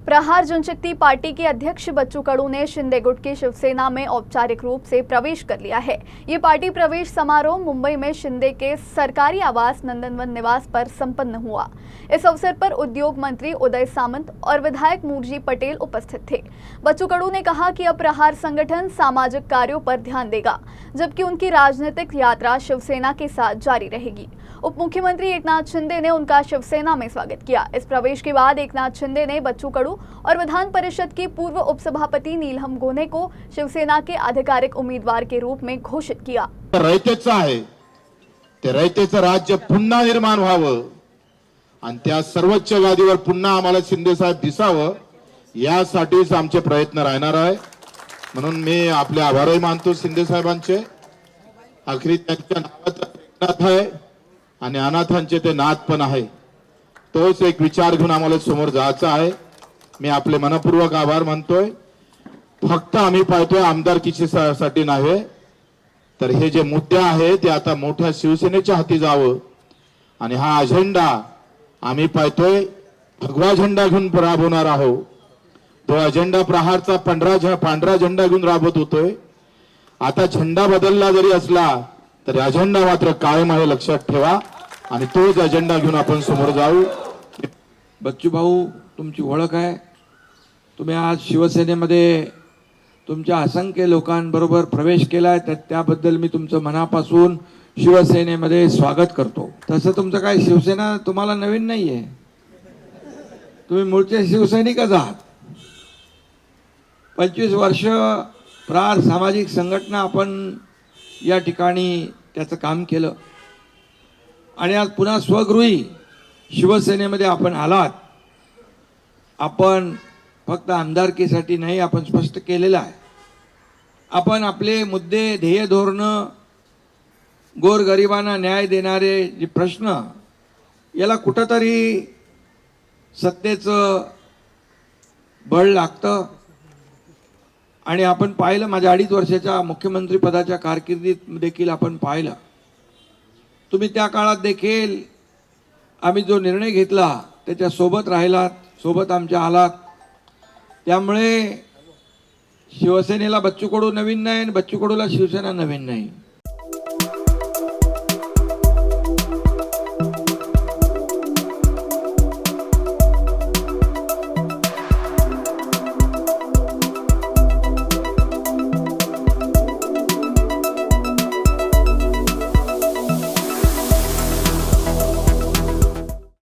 प्रहार जनशक्ति party के अध्यक्ष बच्चू कडू ने शिंदे गुट की शिवसेना में औपचारिक रूप से प्रवेश कर लिया है। ये पार्टी प्रवेश समारोह मुंबई में शिंदे के सरकारी आवास नंदनवन निवास पर संपन्न हुआ। इस अवसर पर उद्योग मंत्री उदय सामंत और विधायक मूर्जी पटेल उपस्थित थे। बच्चू कडू ने कहा कि अब प्रहार संगठन सामाजिक कार्यों पर ध्यान देगा, जबकि उनकी राजनीतिक यात्रा शिवसेना के साथ जारी रहेगी। उप मुख्यमंत्री एकनाथ शिंदे ने उनका शिवसेना में स्वागत किया। इस प्रवेश के बाद एकनाथ शिंदे ने बच्चू कडू और विधान परिषद की पूर्व उपसभापति नीलम गोन्हे को शिवसेना के आधिकारिक उम्मीदवार के रूप में घोषित किया। रयतेचं आहे ते रयतेचं राज्य पुन्हा निर्माण व्हावं आणि त्या सर्वोच्च गादीवर पुन्हा आम्हाला शिंदे साहेब दिसावं यासाठीच आमचे प्रयत्न राहणार आहे। म्हणून मी आपले आभारही मानतो शिंदे साहेबांचे। आखरी त्यांच्या नावात एकनाथ आहे आणि अनाथांचे ते नाथ पण आहे। तोच एक विचार घेऊन आम्हाला समोर जायचं आहे। मी आपले मनपूर्वक आभार मानतोय। फक्त आम्ही पाहतोय आमदारकीची साठी नाही तर हे जे मुद्दे आहे ते आता मोठ्या शिवसेनेच्या हाती जावं आणि हा अजेंडा आम्ही पाहतोय भगवा झेंडा घेऊन राबवणार आहोत। तो अजेंडा प्रहारचा पांढरा झेंडा घेऊन राबवत होतोय। आता झेंडा बदलला जरी असला तरी अजेंडा मात्र कायम आहे, लक्षात ठेवा आणि तोच अजेंडा घेऊन आपण समोर जाऊ। बच्चू भाऊ, तुमची ओळख आहे। तुम्ही आज शिवसेनेमध्ये तुमच्या असंख्य लोकांबरोबर प्रवेश केलाय, त्याबद्दल मी तुमचं मनापासून शिवसेनेमध्ये स्वागत करतो। तसं तुमचं काय शिवसेना तुम्हाला नवीन नाहीये, तुम्ही मूळचे शिवसैनिकच आहात। 25 वर्ष प्रहार सामाजिक संघटना आपण या ठिकाणी त्याचं काम केलं आणि आज पुन्हा स्वगृही शिवसेनेमध्ये आपण आलात। आपण फक्त आमदारकीसाठी नाही, आपण स्पष्ट केलेलं आहे। आपण आपले मुद्दे, ध्येय, धोरण, गोरगरिबांना न्याय देणारे जे प्रश्न, याला कुठंतरी सत्तेचं बळ लागतं आणि आपण पाहिलं माझ्या 2.5 वर्षाच्या मुख्यमंत्री पदाच्या कारकिर्दीत देखील आपण पाहिलं। तुम्ही त्या काळात देखील आम्ही जो निर्णय घेतला त्याच्या सोबत राहिलात, सोबत आमच्या आलात। त्यामुळे शिवसेनेला बच्चू कडू नवीन नाही आणि बच्चू कडूला शिवसेना नवीन नाही।